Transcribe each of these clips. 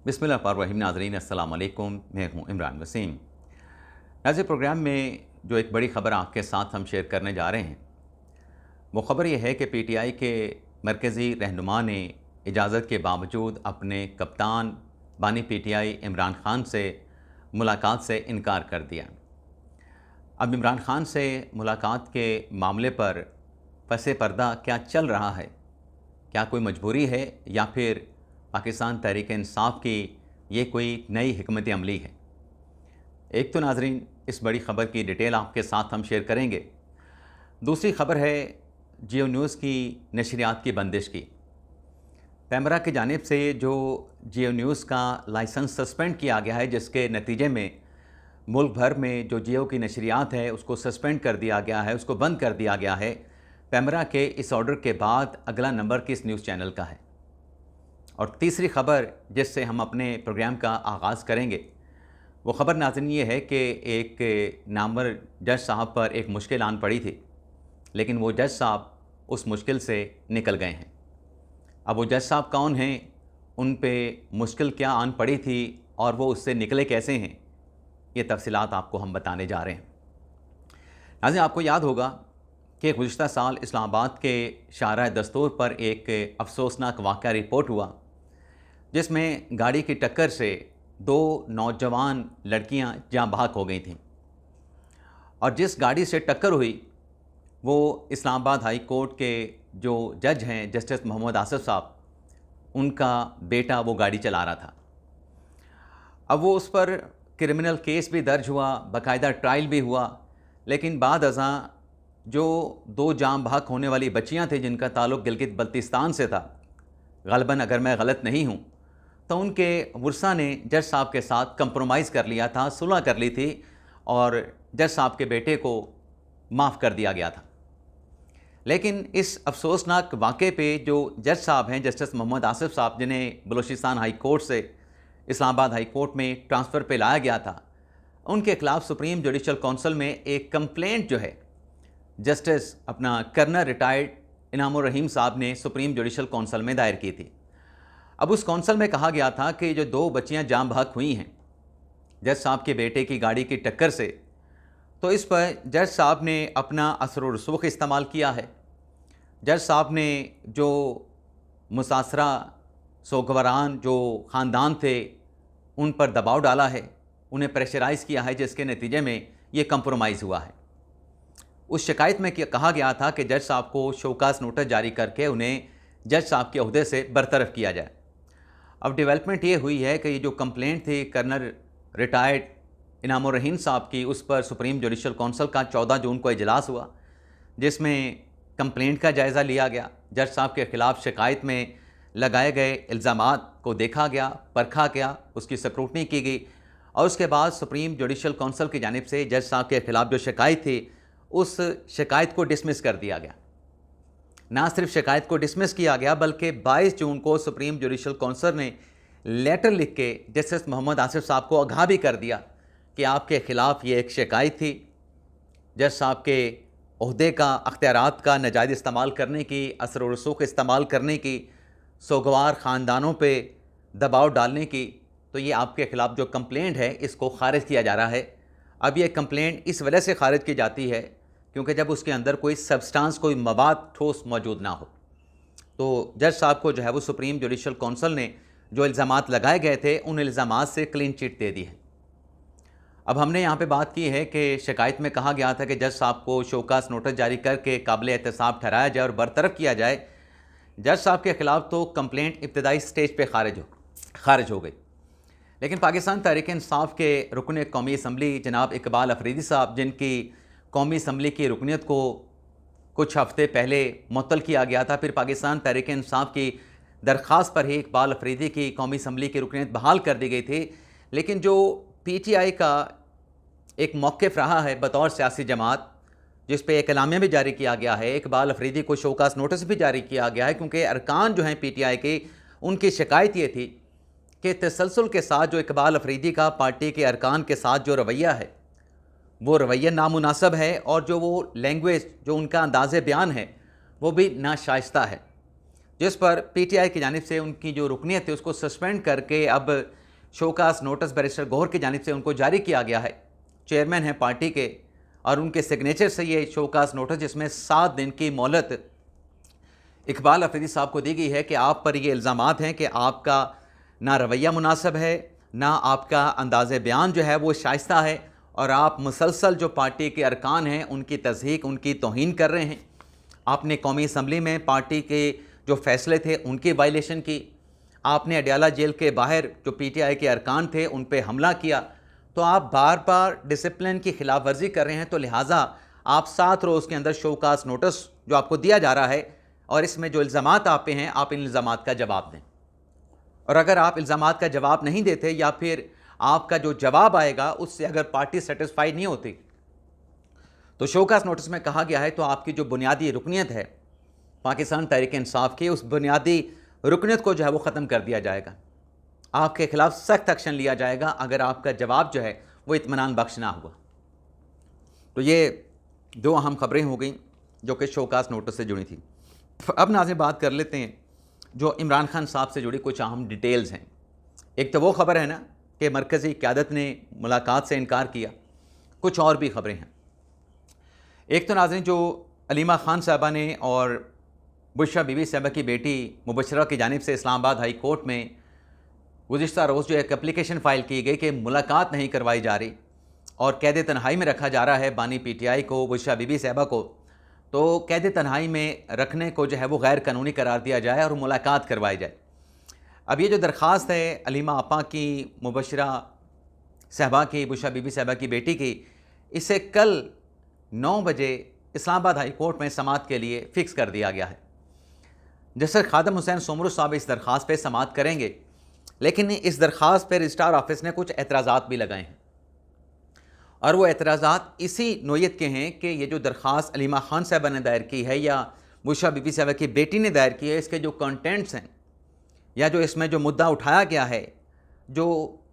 बिस्मिल्लाहिर्रहमानिर्रहीम। नाज़रीन अस्सलाम वालेकुम, मैं हूँ इमरान वसीम। नाज़रीन, प्रोग्राम में जो एक बड़ी ख़बर आपके साथ हम शेयर करने जा रहे हैं, वो ख़बर ये है कि पीटीआई के मरकज़ी रहनुमा ने इजाज़त के बावजूद अपने कप्तान बानी पीटीआई इमरान ख़ान से मुलाकात से इनकार कर दिया। अब इमरान ख़ान से मुलाकात के मामले पर पसे पर्दा क्या चल रहा है? क्या कोई मजबूरी है या फिर पाकिस्तान तहरीक इंसाफ की ये कोई नई हिकमत अमली है? एक तो नाज़रीन, इस बड़ी ख़बर की डिटेल आपके साथ हम शेयर करेंगे। दूसरी ख़बर है जियो न्यूज़ की नशरियात की बंदिश की। पैमरा की जानिब से जो जियो न्यूज़ का लाइसेंस सस्पेंड किया गया है, जिसके नतीजे में मुल्क भर में जो जियो की नशरियात है उसको सस्पेंड कर दिया गया है, उसको बंद कर दिया गया है। पैमरा के इस ऑर्डर के बाद अगला नंबर किस न्यूज़ चैनल का है? और तीसरी ख़बर जिससे हम अपने प्रोग्राम का आगाज़ करेंगे, वो ख़बर नाज़रीन ये है कि एक नामवर जज साहब पर एक मुश्किल आन पड़ी थी, लेकिन वो जज साहब उस मुश्किल से निकल गए हैं। अब वो जज साहब कौन हैं, उन पे मुश्किल क्या आन पड़ी थी और वो उससे निकले कैसे हैं, ये तफ़सीलात आपको हम बताने जा रहे हैं। नाज़रीन, आपको याद होगा कि गुज़िश्ता साल इस्लामाबाद के शाहराह दस्तूर पर एक अफसोसनाक वाक़या रिपोर्ट हुआ, जिसमें गाड़ी की टक्कर से दो नौजवान लड़कियां जाँ बहक हो गई थीं। और जिस गाड़ी से टक्कर हुई वो इस्लामाबाद हाई कोर्ट के जो जज हैं जस्टिस मोहम्मद आसिफ साहब, उनका बेटा वो गाड़ी चला रहा था। अब वो उस पर क्रिमिनल केस भी दर्ज हुआ, बाकायदा ट्रायल भी हुआ, लेकिन बाद अज़ां जो दो जाँ बहक होने वाली बच्चियाँ थीं जिनका ताल्लुक़ गिलगित बल्तिस्तान से था, ग़ालिबन अगर मैं गलत नहीं हूँ, तो उनके वर्सा ने जज साहब के साथ कंप्रोमाइज़ कर लिया था, सुलह कर ली थी और जज साहब के बेटे को माफ़ कर दिया गया था। लेकिन इस अफसोसनाक वाक़े पे जो जज साहब हैं जस्टिस मोहम्मद आसिफ साहब, जिन्हें बलूचिस्तान हाई कोर्ट से इस्लामाबाद हाई कोर्ट में ट्रांसफ़र पे लाया गया था, उनके ख़िलाफ़ सुप्रीम जुडिशल काउंसिल में एक कंप्लेंट जो है जस्टिस कर्नल रिटायर्ड इनामुर रहीम साहब ने सुप्रीम जुडिशल काउंसिल में दायर की थी। अब उस कौंसल में कहा गया था कि जो दो बच्चियां जाँ बहक हुई हैं जज साहब के बेटे की गाड़ी की टक्कर से, तो इस पर जज साहब ने अपना असर व रसूख इस्तेमाल किया है। जज साहब ने जो मुसासरा सोगवारान जो ख़ानदान थे उन पर दबाव डाला है, उन्हें प्रेशराइज़ किया है, जिसके नतीजे में ये कंप्रोमाइज़ हुआ है। उस शिकायत में कहा गया था कि जज साहब को शोकास नोटिस जारी करके उन्हें जज साहब के ओहदे से बरतरफ किया जाए। अब डेवलपमेंट ये हुई है कि ये जो कंप्लेंट थी कर्नल रिटायर्ड इनामुर रहीम साहब की, उस पर सुप्रीम जुडिशल काउंसिल का 14 जून को इजलास हुआ, जिसमें कंप्लेंट का जायज़ा लिया गया। जज साहब के ख़िलाफ़ शिकायत में लगाए गए इल्ज़ामात को देखा गया, परखा गया, उसकी स्क्रूटनी की गई और उसके बाद सुप्रीम जुडिशल काउंसिल की जानिब से जज साहब के ख़िलाफ़ जो शिकायत थी उस शिकायत को डिसमिस कर दिया गया। ना सिर्फ शिकायत को डिसमिस किया गया बल्कि 22 जून को सुप्रीम जुडिशल काउंसिल ने लेटर लिख के जस्टिस मोहम्मद आसिफ साहब को आगाह भी कर दिया कि आपके ख़िलाफ़ ये एक शिकायत थी, जज साहब के ओहदे का, अख्तियारात का नाजायज़ इस्तेमाल करने की, असर व रसूख इस्तेमाल करने की, सोगवार ख़ानदानों पे दबाव डालने की, तो ये आपके ख़िलाफ़ जो कंप्लेंट है इसको ख़ारिज किया जा रहा है। अब ये कंप्लेंट इस वजह से ख़ारिज की जाती है क्योंकि जब उसके अंदर कोई सब्सटेंस, कोई मवाद ठोस मौजूद ना हो, तो जज साहब को जो है वो सुप्रीम जुडिशल काउंसिल ने जो इल्ज़ामात लगाए गए थे उन इल्ज़ामात से क्लीन चिट दे दी है। अब हमने यहाँ पे बात की है कि शिकायत में कहा गया था कि जज साहब को शोकास नोटिस जारी करके काबिल एहतसाब ठहराया जाए और बरतरफ किया जाए। जज साहब के ख़िलाफ़ तो कंप्लेंट इब्तदाई स्टेज पे खारिज हो गई, लेकिन पाकिस्तान तहरीक इंसाफ के रुकन कौमी असम्बली जनाब इकबाल अफरीदी साहब, जिनकी कौमी असम्बली की रुकनीत को कुछ हफ़्ते पहले मुअत्तल किया गया था, फिर पाकिस्तान तहरीक इंसाफ की दरख्वास्त पर ही इकबाल अफरीदी की कौमी असम्बली की रुकनीत बहाल कर दी गई थी। लेकिन जो पीटीआई का एक मौक़िफ़ रहा है बतौर सियासी जमात, जिस पे एक एलामिया भी जारी किया गया है, इकबाल अफरीदी को शोकास नोटिस भी जारी किया गया है, क्योंकि अरकान जो हैं पीटीआई के, उनकी शिकायत ये थी कि तसलसल के साथ जो इकबाल अफरीदी का पार्टी के अरकान के साथ जो रवैया है वो रवैया नामुनासिब है और जो वो लैंग्वेज, जो उनका अंदाज़ बयान है वो भी नाशाइस्ता है। जिस पर पीटीआई की जानिब से उनकी जो रुकनीत थी उसको सस्पेंड करके अब शोकास नोटिस बैरिस्टर गौहर की जानिब से उनको जारी किया गया है। चेयरमैन हैं पार्टी के और उनके सिग्नेचर से ये शोकास नोटिस, जिसमें 7 दिन की मोहलत इकबाल अफरीदी साहब को दी गई है कि आप पर ये इल्ज़ामात हैं कि आपका ना रवैया मुनासिब है, ना आपका अंदाज़ बयान जो है वो शाइस्ता है, और आप मुसलसल जो पार्टी के अरकान हैं उनकी तज़हीक, उनकी तौहीन कर रहे हैं। आपने कौमी असम्बली में पार्टी के जो फैसले थे उनकी वायलेशन की, आपने अडयाला जेल के बाहर जो पीटीआई के अरकान थे उन पर हमला किया। तो आप बार बार डिसिप्लिन की खिलाफ वर्जी कर रहे हैं, तो लिहाजा आप 7 रोज़ के अंदर शोकास नोटिस जो आपको दिया जा रहा है और इसमें जो इल्ज़ामात आप पे हैं, आप इन इल्ज़ामात का जवाब दें। और अगर आप इल्ज़ामात का जवाब नहीं देते या फिर आपका जो जवाब आएगा उससे अगर पार्टी सेटिस्फाइड नहीं होती, तो शोकास नोटिस में कहा गया है तो आपकी जो बुनियादी रुकनीत है पाकिस्तान तहरीक इंसाफ की, उस बुनियादी रुकनीत को जो है वो ख़त्म कर दिया जाएगा। आपके ख़िलाफ़ सख्त एक्शन लिया जाएगा अगर आपका जवाब जो है वो इत्मीनान बख्श ना हुआ। तो ये 2 अहम खबरें हो गई जो कि शोकास नोटिस से जुड़ी थी। अब नाज़रीन बात कर लेते हैं जो इमरान खान साहब से जुड़ी कुछ अहम डिटेल्स हैं। एक तो वो ख़बर है ना कि मरकज़ी क़यादत ने मुलाकात से इनकार किया, कुछ और भी ख़बरें हैं। एक तो नाज़रीन जो अलीमा खान साहबा ने और बुशरा बीबी साहबा की बेटी मुबशरा की जानिब से इस्लामाबाद हाई कोर्ट में गुज़िश्ता रोज़ जो एक एप्लीकेशन फ़ाइल की गई कि मुलाकात नहीं करवाई जा रही और कैद तन्हाई में रखा जा रहा है बानी पीटीआई को, बुशरा बीबी साहबा को, तो कैद तन्हाई में रखने को जो है वो गैर कानूनी करार दिया जाए और मुलाकात करवाई जाए। अब ये जो दरख्वास्त है अलीमा आपा की, मुबशरा साहबा की, बुशरा बीबी साहबा की बेटी की, इसे कल 9 बजे इस्लामाबाद हाई कोर्ट में समाअत के लिए फ़िक्स कर दिया गया है। जस्टिस खादम हुसैन सोमरू साहब इस दरख्वास्त पर समाअत करेंगे, लेकिन इस दरख्वास्त पर रजिस्ट्रार ऑफिस ने कुछ एतराज़ात भी लगाए हैं और वो एतराज़ात इसी नोयत के हैं कि ये जो दरख्वास्त अलीमा खान साहबा ने दायर की है या बुशरा बीबी साहबा की बेटी ने दायर की है, इसके जो कंटेंट्स हैं या जो इसमें जो मुद्दा उठाया गया है, जो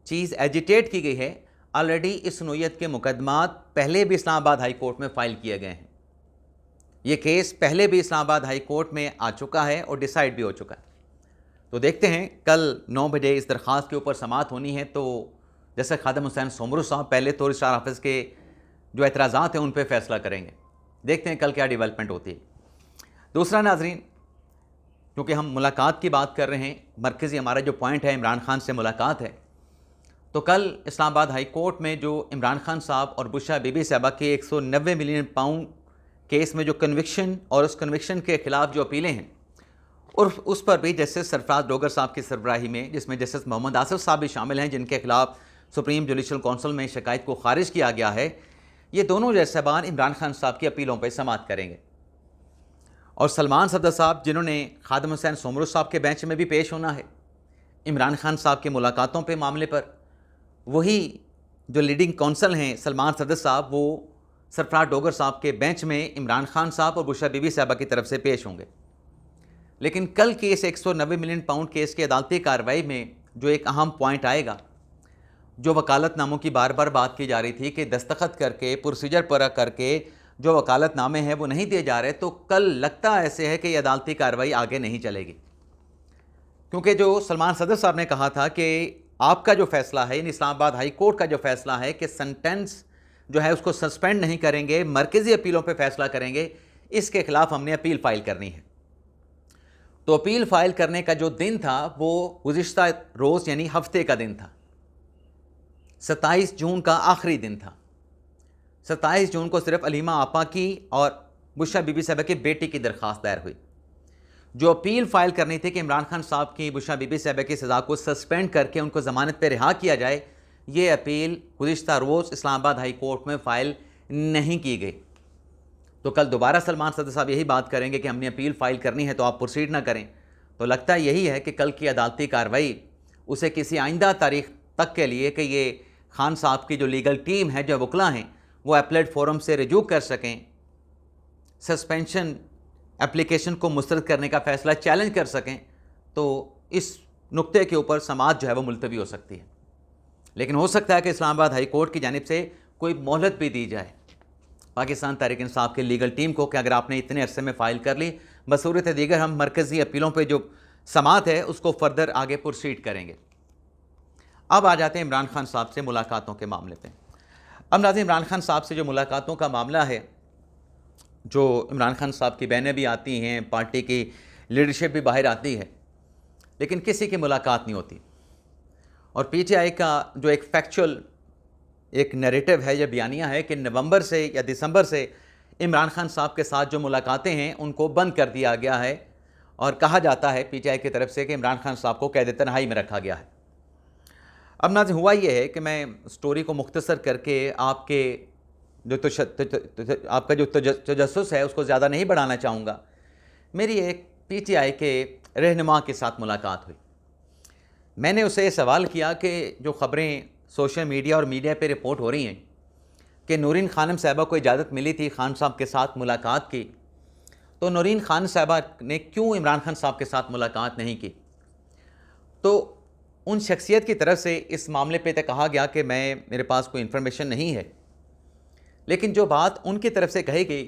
चीज़ एजिटेट की गई है, ऑलरेडी इस नोयत के मुकदमात पहले भी इस्लामाबाद हाई कोर्ट में फ़ाइल किए गए हैं। ये केस पहले भी इस्लामाबाद हाई कोर्ट में आ चुका है और डिसाइड भी हो चुका है। तो देखते हैं कल 9 बजे इस दरख्वास्त के ऊपर समाअत होनी है, तो जैसे खादम हुसैन सोमरू साहब पहले तो रजिस्ट्रार ऑफिस के जो एतराज़ात हैं उन पर फैसला करेंगे। देखते हैं कल क्या डेवलपमेंट होती है। दूसरा नाजरीन, क्योंकि हम मुलाकात की बात कर रहे हैं, मरकज़ी हमारा जो पॉइंट है इमरान खान से मुलाकात है, तो कल इस्लामाबाद हाई कोर्ट में जो इमरान खान साहब और बुशरा बीबी साहबा के 190 मिलियन पाउंड केस में जो कन्विक्शन और उस कन्विक्शन के ख़िलाफ़ जो अपीलें हैं और उस पर भी जस्टिस सरफराज डोगर साहब की सरबराही में, जिसमें जस्टिस मोहम्मद आसिफ साहब भी शामिल हैं जिनके खिलाफ सुप्रीम जुडिशल कौंसिल में शिकायत को खारिज किया गया है, ये दोनों जज साहबान इमरान खान साहब की अपीलों पर समाअत करेंगे। और सलमान सफदर साहब जिन्होंने खादम हुसैन सोमरू साहब के बेंच में भी पेश होना है इमरान खान साहब की मुलाकातों पे मामले पर, वही जो लीडिंग कौंसल हैं सलमान सफदर साहब, वो सरफराज डोगर साहब के बेंच में इमरान खान साहब और बुशरा बीबी साहबा की तरफ से पेश होंगे। लेकिन कल के इस 190 मिलियन पाउंड केस की अदालती कार्रवाई में जो एक अहम पॉइंट आएगा, जो वकालतनामों की बार बार बात की जा रही थी कि दस्तखत करके प्रोसीजर पूरा करके जो वकालतनामे हैं वो नहीं दिए जा रहे, तो कल लगता ऐसे है कि ये अदालती कार्रवाई आगे नहीं चलेगी, क्योंकि जो सलमान सदर साहब ने कहा था कि आपका जो फैसला है, इन इस्लामाबाद हाई कोर्ट का जो फैसला है कि सेंटेंस जो है उसको सस्पेंड नहीं करेंगे, मरकज़ी अपीलों पे फैसला करेंगे, इसके खिलाफ हमने अपील फ़ाइल करनी है। तो अपील फ़ाइल करने का जो दिन था वो गुज़िश्ता रोज़ यानी हफ्ते का दिन था, 27 जून का आखिरी दिन था। 27 जून को सिर्फ अलीमा आपा की और बुशरा बीबी साहबा की बेटी की दरख्वास्त दायर हुई। जो अपील फ़ाइल करनी थी कि इमरान खान साहब की बुशरा बीबी साहबा की सज़ा को सस्पेंड करके उनको ज़मानत पर रिहा किया जाए, ये अपील गुज़िश्ता रोज़ इस्लामाबाद हाई कोर्ट में फ़ाइल नहीं की गई। तो कल दोबारा सलमान सदर साहब यही बात करेंगे कि हमने अपील फ़ाइल करनी है तो आप प्रोसीड ना करें। तो लगता यही है कि कल की अदालती कार्रवाई उसे किसी आइंदा तारीख तक के लिए कि ये खान साहब की जो लीगल टीम है, जो वकला हैं, वो अपीलेट फोरम से रिज्यू कर सकें, सस्पेंशन एप्लीकेशन को मुस्तरद करने का फ़ैसला चैलेंज कर सकें, तो इस नुक्ते के ऊपर समाअत जो है वो मुलतवी हो सकती है। लेकिन हो सकता है कि इस्लामाबाद हाई कोर्ट की जानिब से कोई मोहलत भी दी जाए पाकिस्तान तहरीक इंसाफ की लीगल टीम को कि अगर आपने इतने अरसे में फ़ाइल कर ली, बसूरत दीगर हम मरकज़ी अपीलों पे जो समात है उसको फर्दर आगे प्रोसीड करेंगे। अब आ जाते हैं इमरान खान साहब से मुलाकातों के मामले पे। अब नाज़रीन, इमरान खान साहब से जो मुलाकातों का मामला है, जो इमरान खान साहब की बहनें भी आती हैं, पार्टी की लीडरशिप भी बाहर आती है, लेकिन किसी की मुलाकात नहीं होती। और पीटीआई का जो एक फैक्चुअल एक नैरेटिव है या बयानिया है कि नवंबर से या दिसंबर से इमरान खान साहब के साथ जो मुलाकातें हैं उनको बंद कर दिया गया है और कहा जाता है पीटीआई की तरफ से कि इमरान खान साहब को कैद तन्हाई में रखा गया है। अब नाज़ हुआ ये है कि मैं स्टोरी को मुख्तसर करके आपके जो आपका जो तजस्सुस है उसको ज़्यादा नहीं बढ़ाना चाहूँगा। मेरी एक पीटीआई के रहनुमा के साथ मुलाकात हुई। मैंने उसे सवाल किया कि जो ख़बरें सोशल मीडिया और मीडिया पे रिपोर्ट हो रही हैं कि नूरीन खानम साहिबा को इजाज़त मिली थी खान साहब के साथ मुलाकात की, तो नूरीन खान साहिबा ने क्यों इमरान खान साहब के साथ मुलाकात नहीं की? तो उन शख्सियत की तरफ से इस मामले पे तो कहा गया कि मेरे पास कोई इन्फॉर्मेशन नहीं है, लेकिन जो बात उनकी तरफ से कही गई,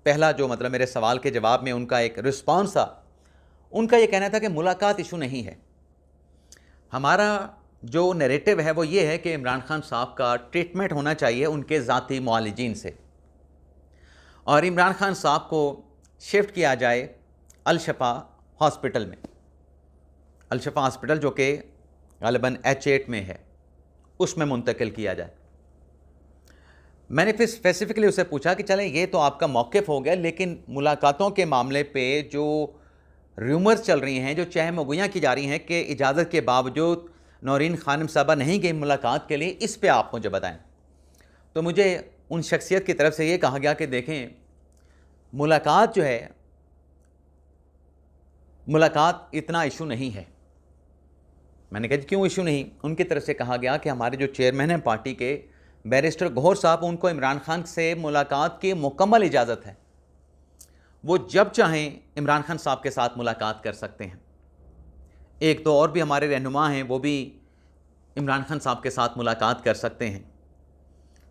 पहला जो मतलब मेरे सवाल के जवाब में उनका एक रिस्पॉन्स था, उनका ये कहना था कि मुलाकात इशू नहीं है। हमारा जो नैरेटिव है वो ये है कि इमरान खान साहब का ट्रीटमेंट होना चाहिए उनके ज़ाती मुआलिजीन से, और इमरान खान साहब को शिफ्ट किया जाए अल-शफ़ा हॉस्पिटल में। अल-शफ़ा हॉस्पिटल जो कि ग़ालिबन H8 में है, उसमें मुंतकिल किया जाए। मैंने फिर स्पेसिफिकली उससे पूछा कि चलें ये तो आपका मौक़िफ़ हो गया, लेकिन मुलाकातों के मामले पे जो र्यूमर्स चल रही हैं, जो चहमगोइयाँ की जा रही हैं कि इजाज़त के बावजूद नौरीन खानम साहबा नहीं गई मुलाकात के लिए, इस पे आप मुझे बताएं। तो मुझे उन शख्सियत की तरफ से ये कहा गया कि देखें, मुलाकात जो है, मुलाकात इतना इशू नहीं है। मैंने कहा क्यों इशू नहीं? उनकी तरफ से कहा गया कि हमारे जो चेयरमैन हैं पार्टी के बैरिस्टर गौहर साहब, उनको इमरान खान से मुलाकात की मुकम्मल इजाज़त है, वो जब चाहें इमरान खान साहब के साथ मुलाकात कर सकते हैं। एक दो और भी हमारे रहनुमा हैं, वो भी इमरान खान साहब के साथ मुलाकात कर सकते हैं।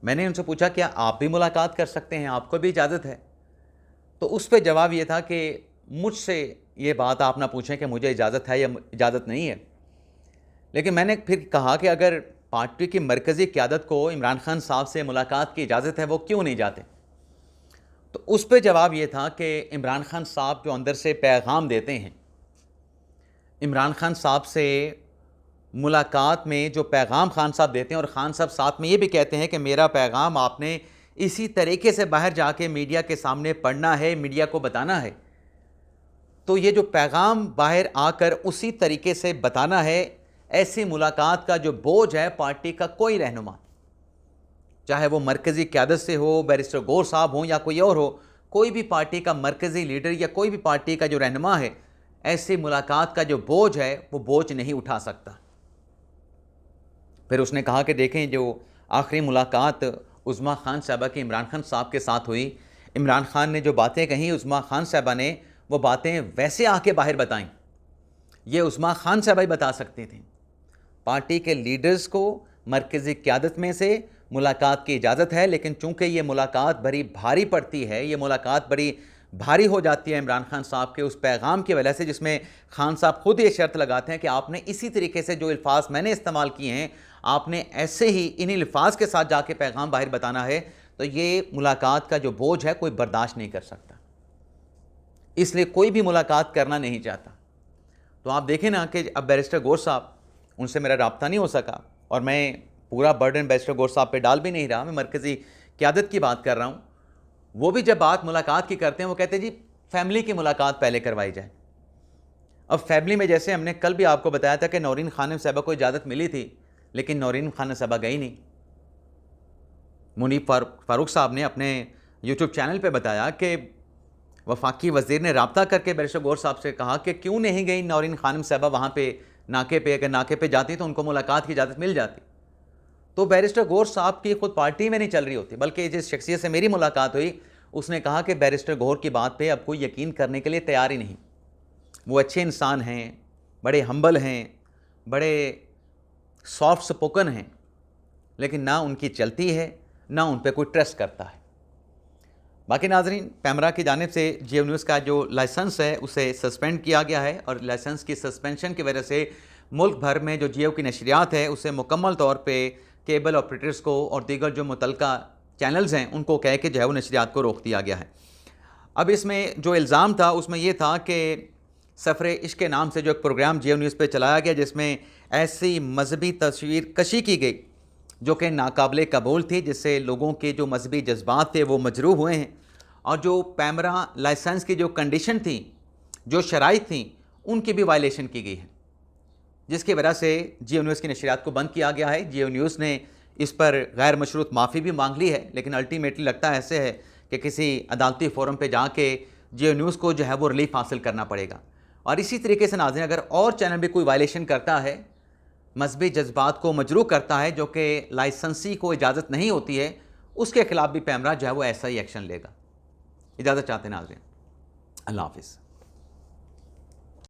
मैंने उनसे पूछा क्या आप भी मुलाकात कर सकते हैं, आपको भी इजाज़त है? तो उस पर जवाब ये था कि मुझसे ये बात आप ना पूछें कि मुझे इजाज़त है या इजाज़त नहीं है। लेकिन मैंने फिर कहा कि अगर पार्टी की मरकज़ी क़यादत को इमरान खान साहब से मुलाकात की इजाज़त है, वो क्यों नहीं जाते? तो उस पर जवाब ये था कि इमरान खान साहब जो अंदर से पैगाम देते हैं, इमरान खान साहब से मुलाकात में जो पैगाम खान साहब देते हैं, और खान साहब साथ में ये भी कहते हैं कि मेरा पैगाम आपने इसी तरीके से बाहर जाके मीडिया के सामने पढ़ना है, मीडिया को बताना है। तो ये जो पैगाम बाहर आकर उसी तरीके से बताना है, ऐसी मुलाकात का जो बोझ है पार्टी का कोई रहनुमा, चाहे वो मरकज़ी क़यादत से हो, बैरिस्टर गौहर साहब हो या कोई और हो, कोई भी पार्टी का मरकज़ी लीडर या कोई भी पार्टी का जो रहनुमा है, ऐसी मुलाकात का जो बोझ है वो बोझ नहीं उठा सकता। फिर उसने कहा कि देखें, जो आखिरी मुलाकात उज़्मा खान साहबा की इमरान खान साहब के साथ हुई, इमरान खान ने जो बातें कहीं उज़्मा खान साहबा ने वो बातें वैसे आके बाहर बताईं, ये उज़्मा खान साहबा ही बता सकती थी। पार्टी के लीडर्स को मरकज़ी क़यादत में से मुलाकात की इजाज़त है, लेकिन चूँकि ये मुलाकात बड़ी भारी पड़ती है, ये मुलाकात बड़ी भारी हो जाती है इमरान खान साहब के उस पैगाम की वजह से, जिसमें खान साहब खुद ये शर्त लगाते हैं कि आपने इसी तरीके से जो अल्फाज मैंने इस्तेमाल किए हैं, आपने ऐसे ही इन्हीं अल्फाज के साथ जाके पैगाम बाहर बताना है, तो ये मुलाकात का जो बोझ है कोई बर्दाश्त नहीं कर सकता। इसलिए कोई भी मुलाकात करना नहीं चाहता। तो आप देखें ना कि अब बैरिस्टर गौहर साहब, उनसे मेरा रब्ता नहीं हो सका, और मैं पूरा बर्डन बैरिस्टर गौहर साहब पे डाल भी नहीं रहा, मैं मरकज़ी क़यादत की बात कर रहा हूँ। वो भी जब बात मुलाकात की करते हैं, वो कहते हैं जी फैमिली की मुलाकात पहले करवाई जाए। अब फैमिली में जैसे हमने कल भी आपको बताया था कि नौरीन खानम साहबा को इजाज़त मिली थी, लेकिन नौरीन खानम साहबा गई नहीं। मुनीब फ़ारूक साहब ने अपने यूट्यूब चैनल पे बताया कि वफाकी वज़ीर ने रब्ता करके बैरिस्टर गौहर साहब से कहा कि क्यों नहीं गई नौरीन खानम साहबा वहाँ पे नाके पे, अगर नाके पे जाती तो उनको मुलाकात की इजाज़त मिल जाती। तो बैरिस्टर गौहर साहब की खुद पार्टी में नहीं चल रही होती, बल्कि जिस शख्सियत से मेरी मुलाकात हुई उसने कहा कि बैरिस्टर गौहर की बात पे अब कोई यकीन करने के लिए तैयार ही नहीं। वो अच्छे इंसान हैं, बड़े हम्बल हैं, बड़े सॉफ्ट स्पोकन हैं, लेकिन ना उनकी चलती है, ना उन पर कोई ट्रस्ट करता है। बाकी नाजरीन, पैमरा की जानिब से जियो न्यूज़ का जो लाइसेंस है उसे सस्पेंड किया गया है और लाइसेंस की सस्पेंशन की वजह से मुल्क भर में जो जियो की नशरियात है उसे मुकम्मल तौर पे केबल ऑपरेटर्स को और दीगर जो मुतलका चैनल्स हैं उनको कह के जो है वो नशरियात को रोक दिया गया है। अब इसमें जो इल्ज़ाम था उसमें यह था कि सफ़र इश्क के नाम से जो एक प्रोग्राम जियो न्यूज़ पे चलाया गया जिसमें ऐसी मजहबी तस्वीर कशी की गई जो कि नाकाबिले कबूल थी, जिससे लोगों के जो मजहबी जज्बात थे वो मजरूह हुए हैं। और जो पैमरा लाइसेंस की जो कंडीशन थी, जो शराइत थी, उनकी भी वायलेशन की गई है, जिसकी वजह से जियो न्यूज़ की नशरियात को बंद किया गया है। जियो न्यूज़ ने इस पर गैर मशरूत माफ़ी भी मांग ली है, लेकिन अल्टीमेटली लगता ऐसे है कि किसी अदालती फोरम पे जाके जियो न्यूज़ को जो है वो रिलीफ हासिल करना पड़ेगा। और इसी तरीके से नाज़रीन, अगर और चैनल भी कोई वायलेशन करता है, मजहबी जज्बात को मजरूह करता है, जो कि लाइसेंसी को इजाज़त नहीं होती है, उसके खिलाफ भी पैमरा जो है वो ऐसा ही एक्शन लेगा। इजाज़त चाहते हैं नाज़रीन, अल्लाह हाफ़िज़।